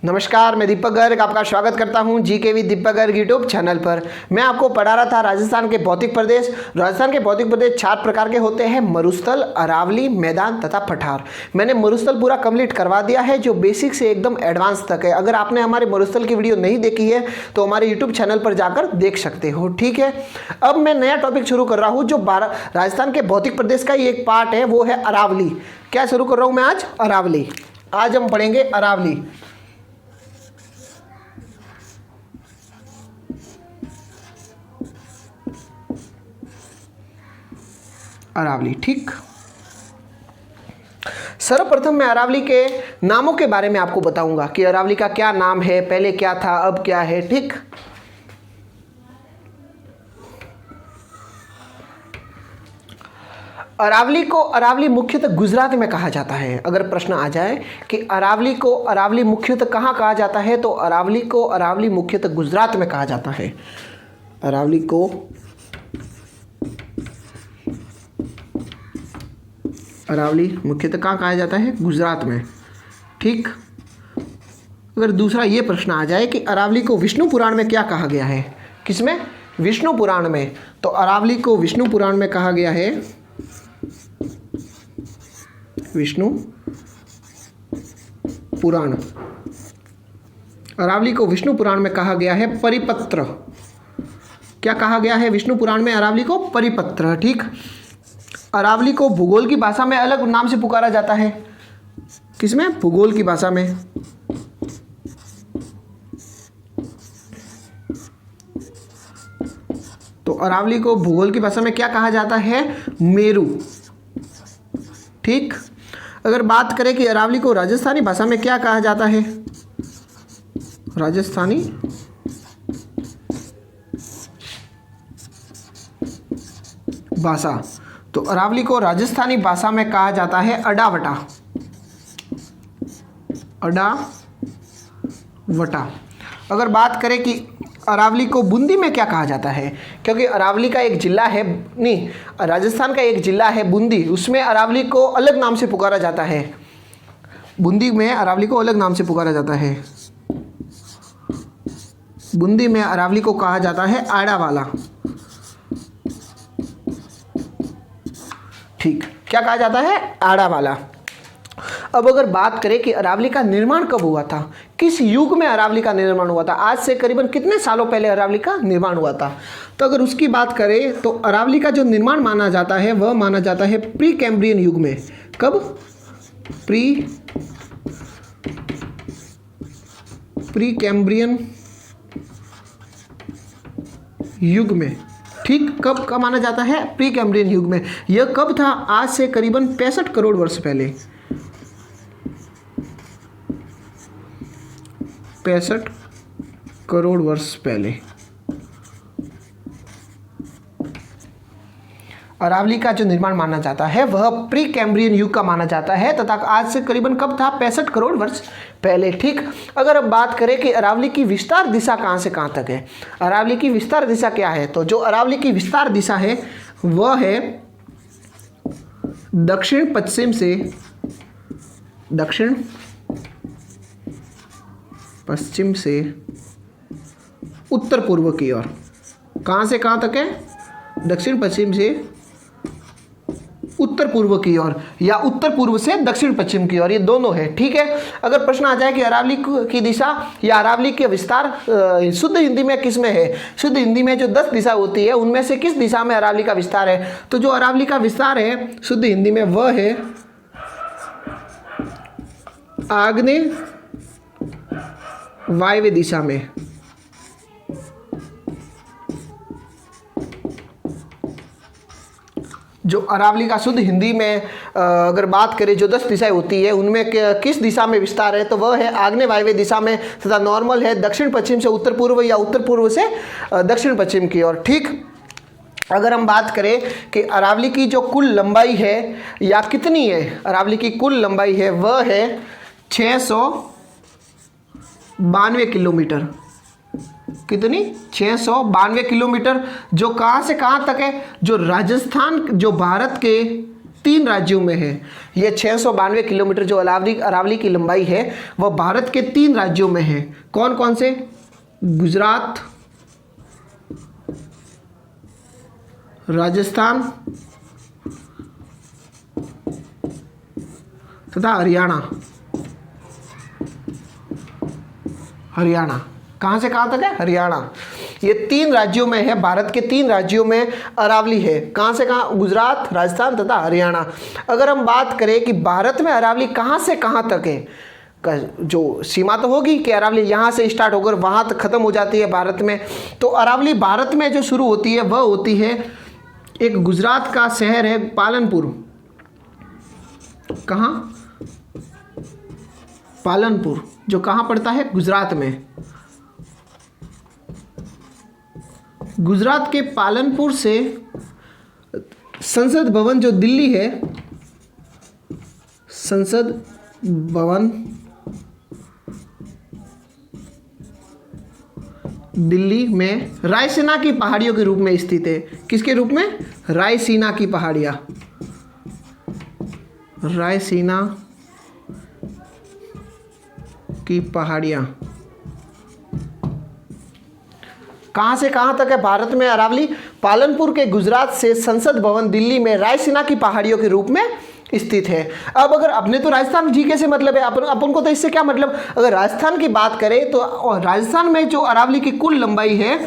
नमस्कार, मैं दीपक गर्ग आपका स्वागत करता हूं GK with Deepak Garg YouTube channel पर। मैं आपको पढ़ा रहा था राजस्थान के भौतिक प्रदेश। राजस्थान के भौतिक प्रदेश 4 प्रकार के होते हैं: मरुस्थल, अरावली, मैदान तथा पठार। मैंने मरुस्थल पूरा कंप्लीट करवा दिया है, जो बेसिक से एकदम एडवांस तक है। अगर आपने हमारे मरुस्थल की वीडियो नहीं देखी है तो हमारे यूट्यूब चैनल पर जाकर देख सकते हो, ठीक है। अब मैं नया टॉपिक शुरू कर रहा हूँ जो राजस्थान के भौतिक प्रदेश का ही एक पार्ट है, वो है अरावली। क्या शुरू कर रहा हूँ मैं आज? अरावली। आज हम पढ़ेंगे अरावली। अरावली, ठीक। सर्वप्रथम मैं अरावली के नामों के बारे में आपको बताऊंगा कि अरावली का क्या नाम है, पहले क्या था, अब क्या है, ठीक। अरावली को अरावली मुख्यतः गुजरात में कहा जाता है। अगर प्रश्न आ जाए कि अरावली को अरावली मुख्यतः कहाँ कहा जाता है, तो अरावली को अरावली मुख्यतः गुजरात में कहा जाता है। अरावली को अरावली मुख्यतः कहाँ कहा जाता है? गुजरात में, ठीक। अगर दूसरा ये प्रश्न आ जाए कि अरावली को विष्णु पुराण में क्या कहा गया है? किसमें? विष्णु पुराण में। तो अरावली को विष्णु पुराण में कहा गया है, विष्णु पुराण। अरावली को विष्णु पुराण में कहा गया है परिपत्र। क्या कहा गया है विष्णु पुराण में? अरावली को परिपत्र, ठीक। अरावली को भूगोल की भाषा में अलग नाम से पुकारा जाता है। किसमें? भूगोल की भाषा में। तो अरावली को भूगोल की भाषा में क्या कहा जाता है? मेरू, ठीक। अगर बात करें कि अरावली को राजस्थानी भाषा में क्या कहा जाता है? राजस्थानी भाषा। तो अरावली को राजस्थानी भाषा में कहा जाता है अडावटा। अडावटा। अगर बात करें कि अरावली को बूंदी में क्या कहा जाता है, क्योंकि अरावली का एक जिला है, नहीं, राजस्थान का एक जिला है बूंदी, उसमें अरावली को अलग नाम से पुकारा जाता है। बूंदी में अरावली को अलग नाम से पुकारा जाता है। बूंदी में अरावली को कहा जाता है आड़ावाला, ठीक। क्या कहा जाता है? आड़ावाला। अब अगर बात करें कि अरावली का निर्माण कब हुआ था, किस युग में अरावली का निर्माण हुआ था, आज से करीबन कितने सालों पहले अरावली का निर्माण हुआ था, तो अगर उसकी बात करें तो अरावली का जो निर्माण माना जाता है वह माना जाता है प्री कैम्ब्रियन युग में। कब? प्री कैम्ब्रियन युग में, ठीक। कब माना जाता है? प्री कैम्ब्रियन युग में। यह कब था? आज से करीबन 65 करोड़ वर्ष पहले। 65 करोड़ वर्ष पहले अरावली का जो निर्माण माना जाता है वह प्री कैम्ब्रियन युग का माना जाता है, तथा आज से करीबन कब था? 65 करोड़ वर्ष पहले, ठीक। अगर अब बात करें कि अरावली की विस्तार दिशा कहाँ से कहाँ तक है, अरावली की विस्तार दिशा क्या है, तो जो अरावली की विस्तार दिशा है वह है दक्षिण पश्चिम से उत्तर पूर्व की ओर। कहाँ से कहाँ तक है? दक्षिण पश्चिम से उत्तर पूर्व की ओर, या उत्तर पूर्व से दक्षिण पश्चिम की ओर, ये दोनों है, ठीक है। अगर प्रश्न आ जाए कि अरावली की दिशा या अरावली के विस्तार शुद्ध हिंदी में किस में है, शुद्ध हिंदी में जो 10 दिशा होती है उनमें से किस दिशा में अरावली का विस्तार है, तो जो अरावली का विस्तार है शुद्ध हिंदी में वह है आग्नेय वायव्य दिशा में। जो अरावली का शुद्ध हिंदी में अगर बात करें जो 10 दिशाएं होती है उनमें किस दिशा में विस्तार है, तो वह है आग्नेय वायव्य दिशा में, तथा नॉर्मल है दक्षिण पश्चिम से उत्तर पूर्व या उत्तर पूर्व से दक्षिण पश्चिम की ओर, ठीक। अगर हम बात करें कि अरावली की जो कुल लंबाई है या कितनी है, अरावली की कुल लंबाई है वह है 692 किलोमीटर। कितनी? 692 किलोमीटर, जो कहाँ से कहाँ तक है? जो राजस्थान, जो भारत के 3 राज्यों में है। ये 692 किलोमीटर जो अरावली की लंबाई है वह भारत के 3 राज्यों में है। कौन कौन से? गुजरात, राजस्थान तथा हरियाणा। कहाँ से कहाँ तक है? हरियाणा। ये 3 राज्यों में है, भारत के 3 राज्यों में अरावली है। कहाँ से कहाँ? गुजरात, राजस्थान तथा हरियाणा। अगर हम बात करें कि भारत में अरावली कहाँ से कहाँ तक है, जो सीमा तो होगी कि अरावली यहाँ से स्टार्ट होकर वहाँ तक खत्म हो जाती है भारत में। तो अरावली भारत में जो शुरू होती है वह होती है, एक गुजरात का शहर है पालनपुर। कहाँ? पालनपुर, जो कहाँ पड़ता है? गुजरात में। गुजरात के पालनपुर से संसद भवन जो दिल्ली है, संसद भवन दिल्ली में रायसीना की पहाड़ियों के रूप में स्थित है। किसके रूप में? रायसीना की पहाड़ियाँ। रायसीना की पहाड़ियाँ कहाँ से कहाँ तक है भारत में अरावली? पालनपुर के गुजरात से संसद भवन दिल्ली में रायसीना की पहाड़ियों के रूप में स्थित है। अब अगर अपने तो राजस्थान जीके से मतलब है, अपन को तो इससे क्या मतलब? अगर राजस्थान की बात करें तो राजस्थान में जो अरावली की कुल लंबाई है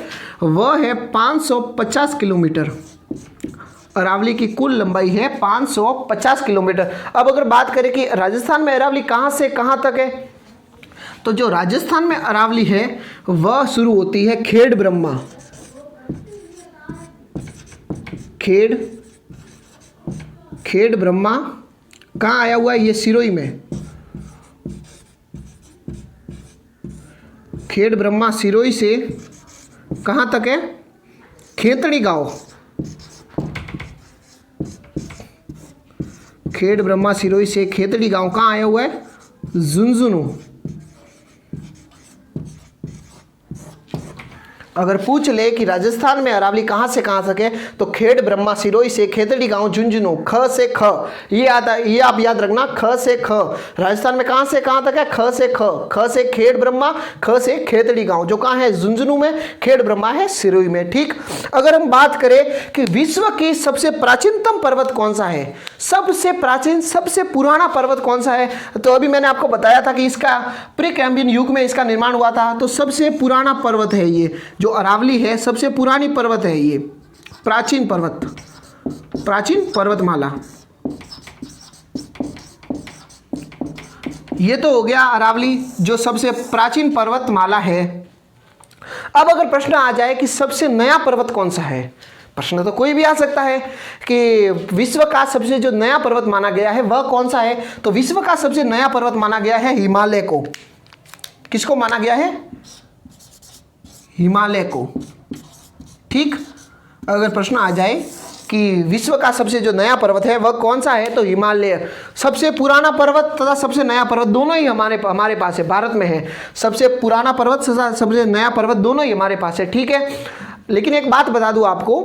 वह है 550 किलोमीटर। अरावली की कुल लंबाई है 550 किलोमीटर। अब अगर बात करें कि राजस्थान में अरावली कहाँ से कहाँ तक है, तो जो राजस्थान में अरावली है वह शुरू होती है खेड़ ब्रह्मा। खेड़ ब्रह्मा कहाँ आया हुआ है? ये सिरोही में। खेड़ ब्रह्मा सिरोही से कहाँ तक है? खेतड़ी गांव। खेड़ ब्रह्मा सिरोही से खेतड़ी गांव कहाँ आया हुआ है? झुंझुनू। अगर पूछ ले कि राजस्थान में अरावली कहाँ से कहाँ तक है, तो खेड़ ब्रह्मा सिरोही से खेतड़ी गांव झुंझुनू। ख से ख, ये आता, ये आप याद रखना, ख से ख। राजस्थान में कहाँ से कहाँ तक है? ख से ख। ख से खेड़ ब्रह्मा, ख से खेतड़ी गांव, जो कहाँ है? झुंझुनू में। खेड़ ब्रह्मा है सिरोही में। ठीक। अगर हम बात करें कि विश्व की सबसे प्राचीनतम पर्वत कौन सा है, सबसे प्राचीन सबसे पुराना पर्वत कौन सा है, तो अभी मैंने आपको बताया था कि इसका प्री कैम्ब्रियन युग में इसका निर्माण हुआ था। तो सबसे पुराना पर्वत है ये जो अरावली है, सबसे पुरानी पर्वत है ये, प्राचीन पर्वतमाला। ये तो हो गया अरावली जो सबसे प्राचीन पर्वतमाला है। अब अगर प्रश्न आ जाए कि सबसे नया पर्वत कौन सा है, प्रश्न तो कोई भी आ सकता है कि विश्व का सबसे जो नया पर्वत माना गया है वह कौन सा है, तो विश्व का सबसे नया पर्वत माना गया है हिमालय को। किसको माना गया है? हिमालय को। ठीक। अगर प्रश्न आ जाए कि विश्व का सबसे जो नया पर्वत है वह कौन सा है, तो हिमालय। सबसे पुराना पर्वत तथा सबसे नया पर्वत दोनों ही हमारे पास है, भारत में है। सबसे पुराना पर्वत तथा सबसे नया पर्वत दोनों ही हमारे पास है। ठीक है। लेकिन एक बात बता दूं आपको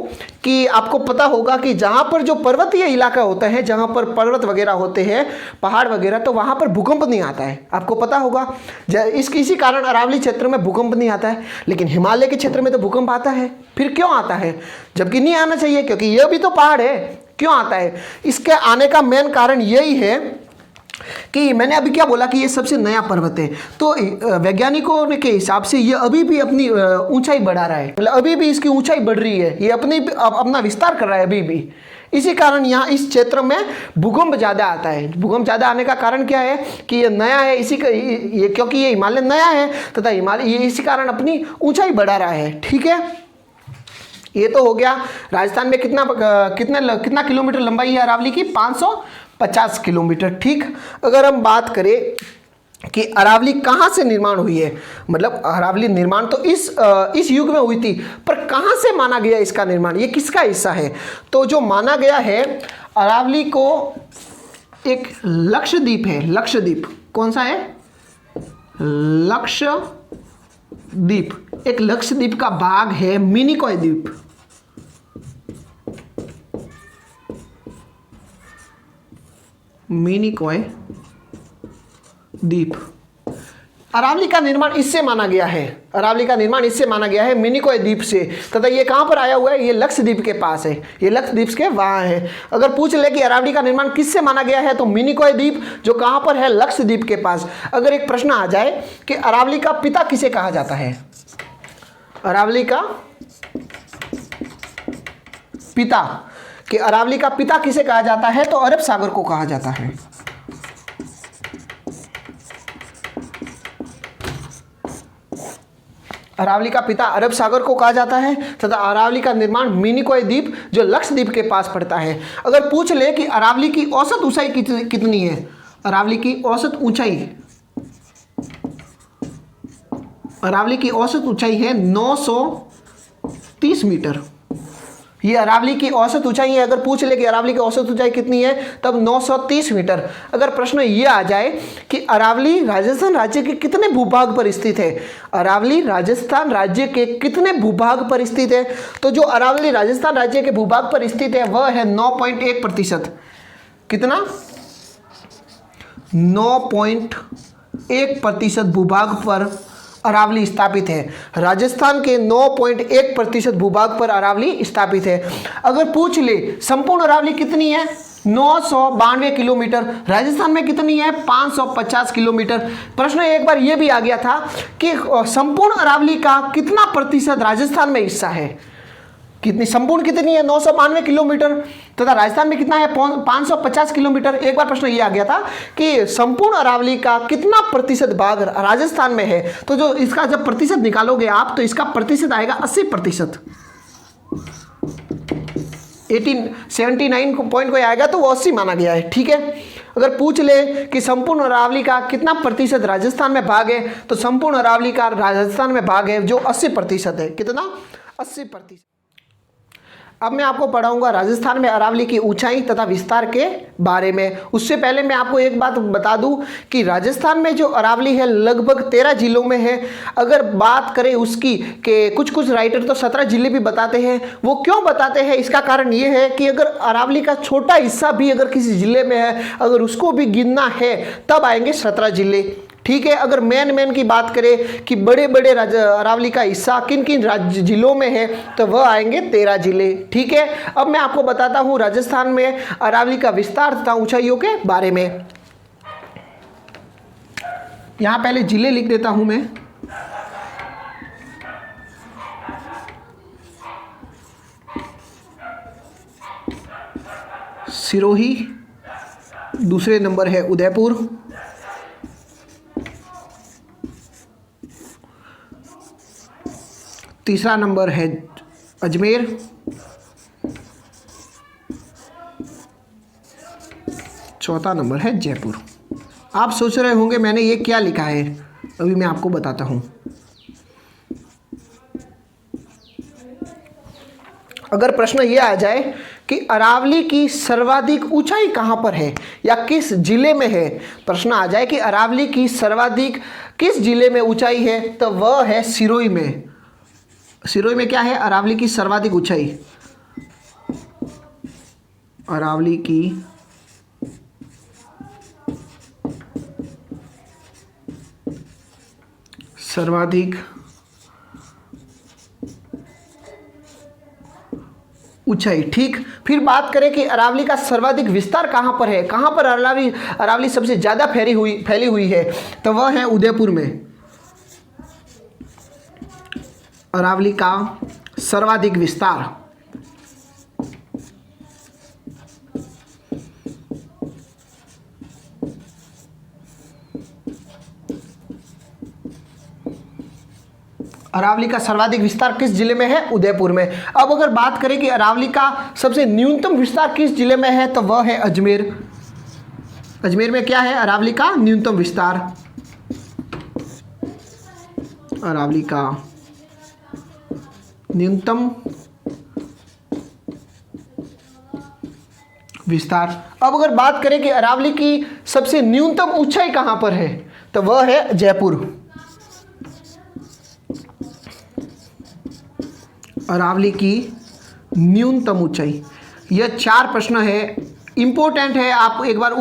कि आपको पता होगा कि जहाँ पर जो पर्वतीय इलाका होता है, जहाँ पर पर्वत वगैरह होते हैं, पहाड़ वगैरह, तो वहाँ पर भूकंप नहीं आता है। आपको पता होगा इसी कारण अरावली क्षेत्र में भूकंप नहीं आता है, लेकिन हिमालय के क्षेत्र में तो भूकंप आता है। फिर क्यों आता है, जबकि नहीं आना चाहिए, क्योंकि यह भी तो पहाड़ है। क्यों आता है? इसके आने का मेन कारण यही है कि मैंने अभी क्या बोला कि ये सबसे नया पर्वत है, तो वैज्ञानिकों के हिसाब से ये अभी भी अपनी ऊंचाई बढ़ा रहा है, मतलब अभी भी इसकी ऊंचाई बढ़ रही है, ये अपना विस्तार कर रहा है अभी भी। इसी कारण यहाँ इस क्षेत्र में भूकंप ज़्यादा आता है। भूकंप ज़्यादा आने का कारण क्या है कि ये नया है, क्योंकि ये हिमालय नया है तथा हिमालय ये इसी कारण अपनी ऊंचाई बढ़ा रहा है। ठीक है। ये तो हो गया राजस्थान में कितना किलोमीटर लंबाई है अरावली की? 550 किलोमीटर। ठीक। अगर हम बात करें कि अरावली कहाँ से निर्माण हुई है, मतलब अरावली निर्माण तो इस युग में हुई थी, पर कहाँ से माना गया इसका निर्माण, ये किसका हिस्सा है, तो जो माना गया है अरावली को एक लक्षद्वीप है। लक्षद्वीप कौन सा है? लक्षद्वीप एक लक्षद्वीप का भाग है, मिनिकॉय द्वीप। मिनिकॉय द्वीप। अरावली का निर्माण इससे माना गया है, अरावली का निर्माण इससे माना गया है मिनिकॉय द्वीप से, तथा ये कहाँ पर आया हुआ है, ये लक्षद्वीप के पास है, ये लक्षद्वीप के वहाँ है। अगर पूछ ले कि अरावली का निर्माण किससे माना गया है, तो मिनिकॉय द्वीप जो कहाँ पर है, लक्षद्वीप के पास। अगर एक प्रश्न आ जाए कि अरावली का पिता किसे कहा जाता है, अरावली का पिता, कि अरावली का पिता किसे कहा जाता है, तो अरब सागर को कहा जाता है। अरावली का पिता अरब सागर को कहा जाता है, तथा अरावली का निर्माण मिनिकॉय द्वीप जो लक्षद्वीप के पास पड़ता है। अगर पूछ ले कि अरावली की औसत ऊंचाई कितनी है, अरावली की औसत ऊंचाई, अरावली की औसत ऊंचाई है 930 मीटर। ये अरावली की औसत ऊंचाई है। अगर पूछ ले कि अरावली की औसत ऊंचाई कितनी है, तब 930 मीटर। अगर प्रश्न ये आ जाए कि अरावली राजस्थान राज्य के कितने भूभाग पर स्थित है, अरावली राजस्थान राज्य के कितने भूभाग पर स्थित है, तो जो अरावली राजस्थान राज्य के भूभाग पर स्थित है वह है 9.1%। कितना? 9.1% भूभाग पर अरावली स्थापित है। राजस्थान के 9.1% भूभाग पर अरावली स्थापित है। अगर पूछ ले संपूर्ण अरावली कितनी है, 992 किलोमीटर। राजस्थान में कितनी है, 550 किलोमीटर। प्रश्न एक बार यह भी आ गया था कि संपूर्ण अरावली का कितना प्रतिशत राजस्थान में हिस्सा है, कितनी संपूर्ण कितनी है, 992 किलोमीटर, तथा राजस्थान में कितना है, 550 किलोमीटर। एक बार प्रश्न ये आ गया था कि संपूर्ण अरावली का कितना प्रतिशत भाग राजस्थान में है, तो जो इसका जब प्रतिशत निकालोगे आप, तो इसका प्रतिशत आएगा 80%। 79 पॉइंट कोई आएगा तो वो 80 माना गया है। ठीक है। अगर पूछ ले कि संपूर्ण अरावली का कितना प्रतिशत राजस्थान में भाग है, तो संपूर्ण अरावली का राजस्थान में भाग है जो 80% है। कितना? 80%। अब मैं आपको पढ़ाऊंगा राजस्थान में अरावली की ऊंचाई तथा विस्तार के बारे में। उससे पहले मैं आपको एक बात बता दूं कि राजस्थान में जो अरावली है लगभग 13 जिलों में है। अगर बात करें उसकी कि कुछ राइटर तो 17 जिले भी बताते हैं। वो क्यों बताते हैं, इसका कारण ये है कि अगर अरावली का छोटा हिस्सा भी अगर किसी जिले में है, अगर उसको भी गिनना है तब आएंगे 17 जिले। ठीक है। अगर मेन की बात करें कि बड़े अरावली का हिस्सा किन किन राज्य जिलों में है, तो वह आएंगे 13 जिले। ठीक है। अब मैं आपको बताता हूं राजस्थान में अरावली का विस्तार तथा ऊंचाइयों के बारे में। यहां पहले जिले लिख देता हूं मैं। सिरोही, दूसरे नंबर है उदयपुर, तीसरा नंबर है अजमेर, चौथा नंबर है जयपुर। आप सोच रहे होंगे मैंने ये क्या लिखा है, अभी मैं आपको बताता हूँ। अगर प्रश्न ये आ जाए कि अरावली की सर्वाधिक ऊंचाई कहाँ पर है या किस जिले में है, प्रश्न आ जाए कि अरावली की सर्वाधिक किस जिले में ऊंचाई है, तो वह है सिरोही में। सिरोही में क्या है, अरावली की सर्वाधिक ऊंचाई, अरावली की सर्वाधिक ऊंचाई। ठीक। फिर बात करें कि अरावली का सर्वाधिक विस्तार कहां पर है, कहां पर अरावली सबसे ज्यादा फैली हुई है, तो वह है उदयपुर में। अरावली का सर्वाधिक विस्तार, अरावली का सर्वाधिक विस्तार किस जिले में है, उदयपुर में। अब अगर बात करें कि अरावली का सबसे न्यूनतम विस्तार किस जिले में है, तो वह है अजमेर। अजमेर में क्या है, अरावली का न्यूनतम विस्तार, अरावली का न्यूनतम विस्तार। अब अगर बात करें कि अरावली की सबसे न्यूनतम ऊंचाई कहां पर है, तो वह है जयपुर। अरावली की न्यूनतम ऊंचाई। यह 4 प्रश्न है, इम्पोर्टेंट है, आप एक बार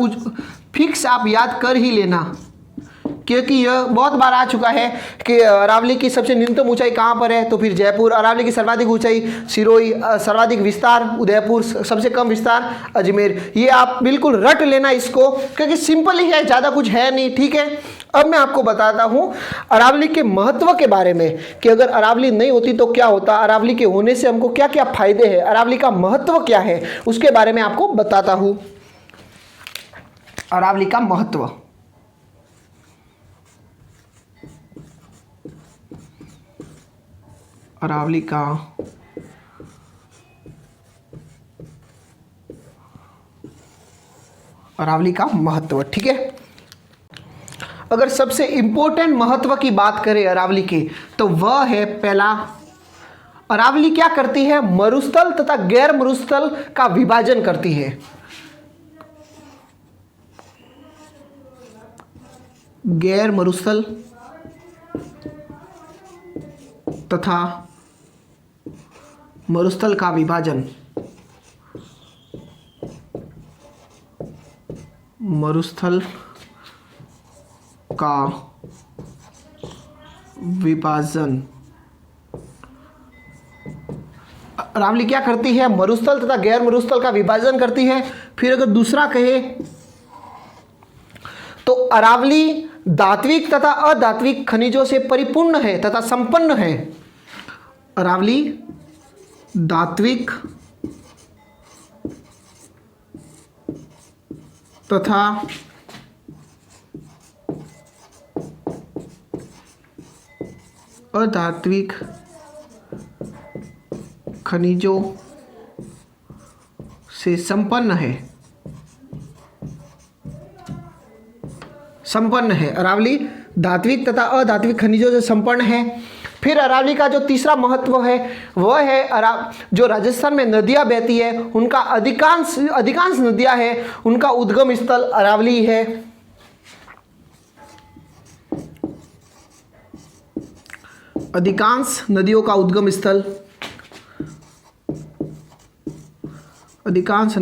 फिक्स आप याद कर ही लेना, क्योंकि यह बहुत बार आ चुका है कि अरावली की सबसे न्यूनतम ऊंचाई कहाँ पर है, तो फिर जयपुर। अरावली की सर्वाधिक ऊंचाई सिरोही, सर्वाधिक विस्तार उदयपुर, सबसे कम विस्तार अजमेर। ये आप बिल्कुल रट लेना इसको, क्योंकि सिंपल ही है, ज़्यादा कुछ है नहीं, ठीक है। अब मैं आपको बताता हूँ अरावली के महत्व के बारे में, कि अगर अरावली नहीं होती तो क्या होता, अरावली के होने से हमको क्या क्या फायदे हैं, अरावली का महत्व क्या है, उसके बारे में आपको बताता हूँ। अरावली का महत्व, अरावली का महत्व, ठीक है। अगर सबसे इंपॉर्टेंट महत्व की बात करें अरावली के, तो वह है पहला, अरावली क्या करती है, मरुस्थल तथा गैर मरुस्थल का विभाजन करती है। गैर मरुस्थल तथा मरुस्थल का विभाजन, मरुस्थल का विभाजन। अरावली क्या करती है, मरुस्थल तथा गैर मरुस्थल का विभाजन करती है। फिर अगर दूसरा कहे तो अरावली धात्विक तथा अधात्विक खनिजों से परिपूर्ण है तथा संपन्न है। अरावली धात्विक तथा अधात्विक खनिजों से संपन्न है, अरावली धात्विक तथा अधात्विक खनिजों से संपन्न है। फिर अरावली का जो तीसरा महत्व है वह है जो राजस्थान में नदियां बहती है, उनका अधिकांश नदियां हैं, उनका उद्गम स्थल अरावली है। अधिकांश नदियों का उद्गम स्थल, अधिकांश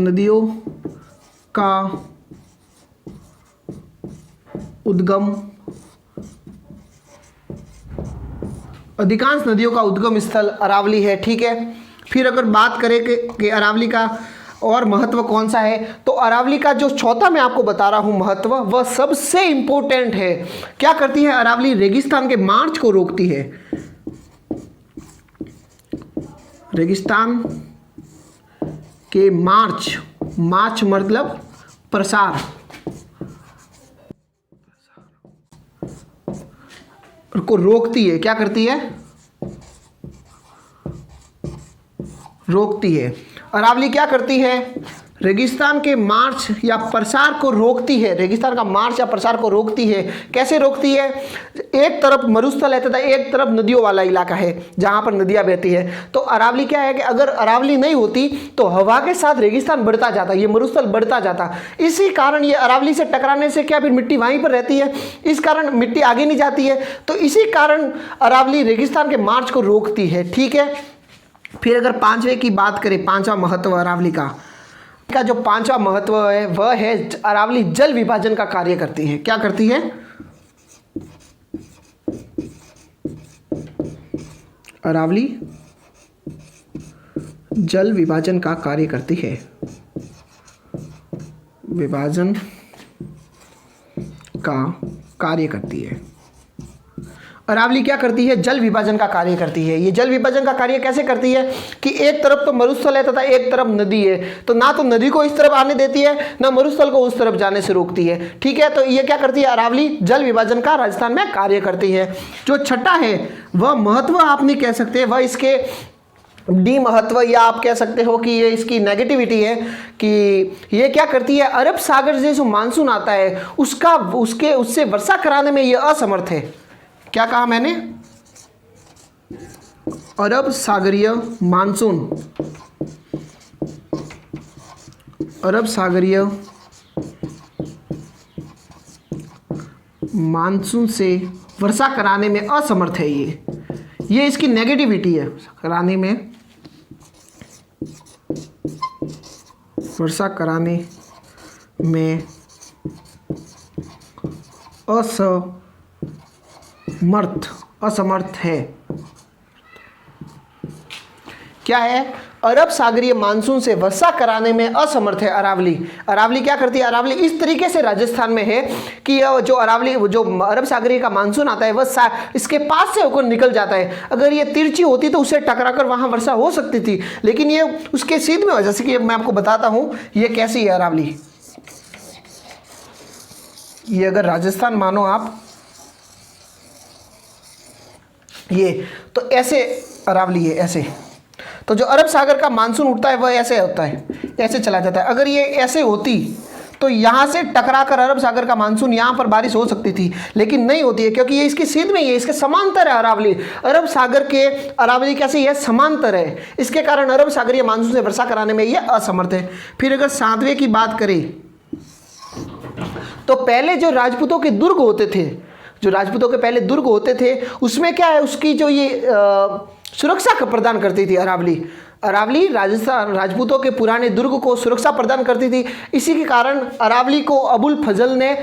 नदियों का उद्गम स्थल अरावली है, ठीक है। फिर अगर बात करें कि अरावली का और महत्व कौन सा है, तो अरावली का जो चौथा मैं आपको बता रहा हूं महत्व, वह सबसे इंपॉर्टेंट है। क्या करती है अरावली, रेगिस्तान के मार्च को रोकती है। रेगिस्तान के मार्च मतलब प्रसार, को रोकती है। क्या करती है, रोकती है। अरावली क्या करती है, रेगिस्तान के मार्च या प्रसार को रोकती है, रेगिस्तान का मार्च या प्रसार को रोकती है। कैसे रोकती है, एक तरफ मरुस्थल है तथा एक तरफ नदियों वाला इलाका है जहां पर नदियां बहती है। तो अरावली क्या है कि अगर अरावली नहीं होती तो हवा के साथ रेगिस्तान बढ़ता जाता, ये मरुस्थल बढ़ता जाता। इसी कारण ये अरावली से टकराने से क्या, फिर मिट्टी वहीं पर रहती है, इस कारण मिट्टी आगे नहीं जाती है। तो इसी कारण अरावली रेगिस्तान के मार्च को रोकती है, ठीक है। फिर अगर पांचवें की बात करें, पांचवा महत्व अरावली का जो पांचवा महत्व है वह है अरावली जल विभाजन का कार्य करती है। क्या करती है, अरावली जल विभाजन का कार्य करती है, विभाजन का कार्य करती है। अरावली क्या करती है, जल विभाजन का कार्य करती है। ये जल विभाजन का कार्य कैसे करती है कि एक तरफ तो मरुस्थल है तथा एक तरफ नदी है, तो ना तो नदी को इस तरफ आने देती है, ना मरुस्थल को उस तरफ जाने से रोकती है, ठीक है। तो ये क्या करती है, अरावली जल विभाजन का राजस्थान में कार्य करती है। जो छठा है वह महत्व आप नहीं कह सकते, वह इसके डी महत्व, या आप कह सकते हो कि ये इसकी नेगेटिविटी है कि ये क्या करती है, अरब सागर से जो मानसून आता है उससे वर्षा कराने में ये असमर्थ है। क्या कहा मैंने, अरब सागरीय मानसून, अरब सागरीय मानसून से वर्षा कराने में असमर्थ है। ये इसकी नेगेटिविटी है, कराने में, वर्षा कराने में असमर्थ है। क्या है? अरब सागरीय मानसून से वर्षा कराने में असमर्थ है अरावली। अरावली क्या करती है? अरावली इस तरीके से राजस्थान में है कि जो अरब सागरीय का मानसून आता है वह इसके पास से होकर निकल जाता है। अगर ये तिरछी होती तो उससे टकराकर वहां वर्षा हो सकती थी, लेकिन ये उसके सीध में हो। जैसे कि मैं आपको बताता हूं ये कैसी है अरावली। ये अगर राजस्थान मानो आप, ये तो ऐसे अरावली है, ऐसे। तो जो अरब सागर का मानसून उठता है वह ऐसे होता है, ऐसे चला जाता है। अगर ये ऐसे होती तो यहाँ से टकराकर अरब सागर का मानसून यहाँ पर बारिश हो सकती थी, लेकिन नहीं होती है क्योंकि ये इसके सीध में ही है, इसके समांतर है अरावली। अरब सागर के अरावली कैसी है? समांतर है। इसके कारण अरब सागरीय मानसून से वर्षा कराने में ये असमर्थ है। फिर अगर 7वें की बात करें तो पहले जो राजपूतों के दुर्ग होते थे, जो राजपूतों के पहले दुर्ग होते थे, उसमें क्या है, उसकी जो ये सुरक्षा प्रदान करती थी अरावली। अरावली राजपूतों के पुराने दुर्ग को सुरक्षा प्रदान करती थी। इसी के कारण अरावली को अबुल फजल ने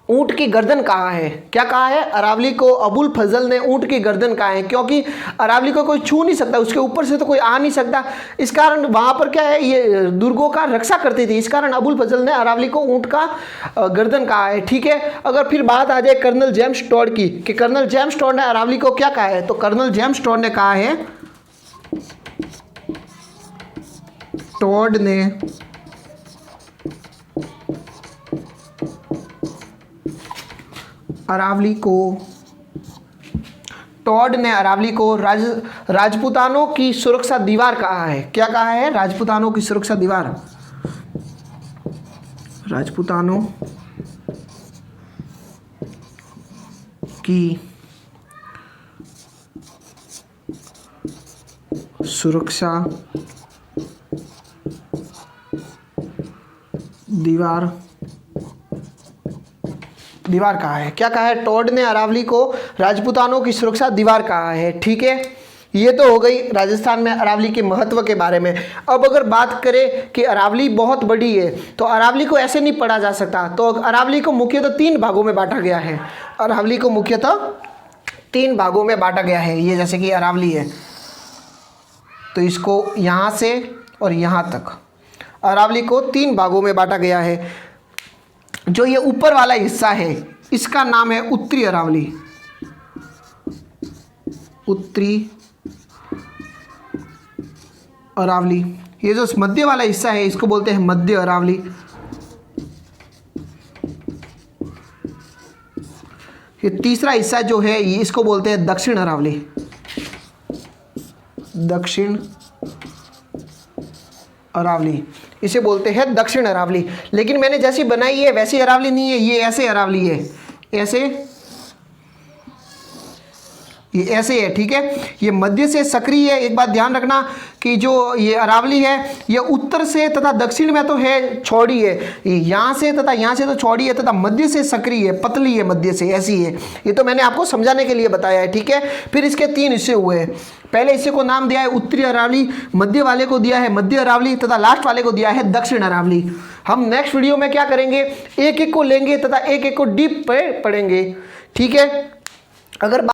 ऊंट की गर्दन कहा है। क्या कहा है? अरावली को अबुल फजल ने ऊंट की गर्दन कहा है, क्योंकि अरावली को कोई छू नहीं सकता, उसके ऊपर से तो कोई आ नहीं सकता। इस कारण वहाँ पर क्या है, ये दुर्गों का रक्षा करती थी। इस कारण अबुल फजल ने अरावली को ऊंट का गर्दन कहा है। ठीक है। अगर फिर बात आ जाए कर्नल जेम्स टॉड की, कि कर्नल जेम्स टॉड ने अरावली को क्या कहा है, तो कर्नल जेम्स टॉड ने कहा है, टॉड ने अरावली को राजपूतानों की सुरक्षा दीवार कहा है। क्या कहा है? राजपूतानों की सुरक्षा दीवार। राजपूतानों की सुरक्षा दीवार कहा है। क्या कहा है? टॉड ने अरावली को राजपूतानों की सुरक्षा दीवार कहा है। ठीक है। ये तो हो गई राजस्थान में अरावली के महत्व के बारे में। अब अगर बात करें कि अरावली बहुत बड़ी है, तो अरावली को ऐसे नहीं पढ़ा जा सकता। तो अरावली को मुख्यतः 3 भागों में बांटा गया है। अरावली को मुख्यतः 3 भागों में बांटा गया है। ये जैसे कि अरावली है, तो इसको यहाँ से और यहाँ तक अरावली को 3 भागों में बांटा गया है। जो ये ऊपर वाला हिस्सा है इसका नाम है उत्तरी अरावली। उत्तरी अरावली। ये जो मध्य वाला हिस्सा है इसको बोलते हैं मध्य अरावली। ये तीसरा हिस्सा जो है ये इसको बोलते हैं दक्षिण अरावली। दक्षिण अरावली इसे बोलते हैं दक्षिण अरावली। लेकिन मैंने जैसी बनाई है वैसी अरावली नहीं है, ये ऐसे अरावली है, ऐसे है। ठीक है। ये मध्य से सक्रिय है। एक बात ध्यान रखना कि जो ये अरावली है ये उत्तर से तथा दक्षिण में तो है चौड़ी है, यहाँ से तथा यहाँ से तो चौड़ी है, तथा मध्य से सक्रिय है, पतली है, मध्य से ऐसी है। ये तो मैंने आपको समझाने के लिए बताया है। ठीक है। फिर इसके 3 हिस्से हुए हैं। पहले हिस्से को नाम दिया है उत्तरी अरावली, मध्य वाले को दिया है मध्य अरावली, तथा लास्ट वाले को दिया है दक्षिण अरावली। हम नेक्स्ट वीडियो में क्या करेंगे, एक एक को लेंगे तथा एक एक को डीप पे पढ़ेंगे। ठीक है। अगर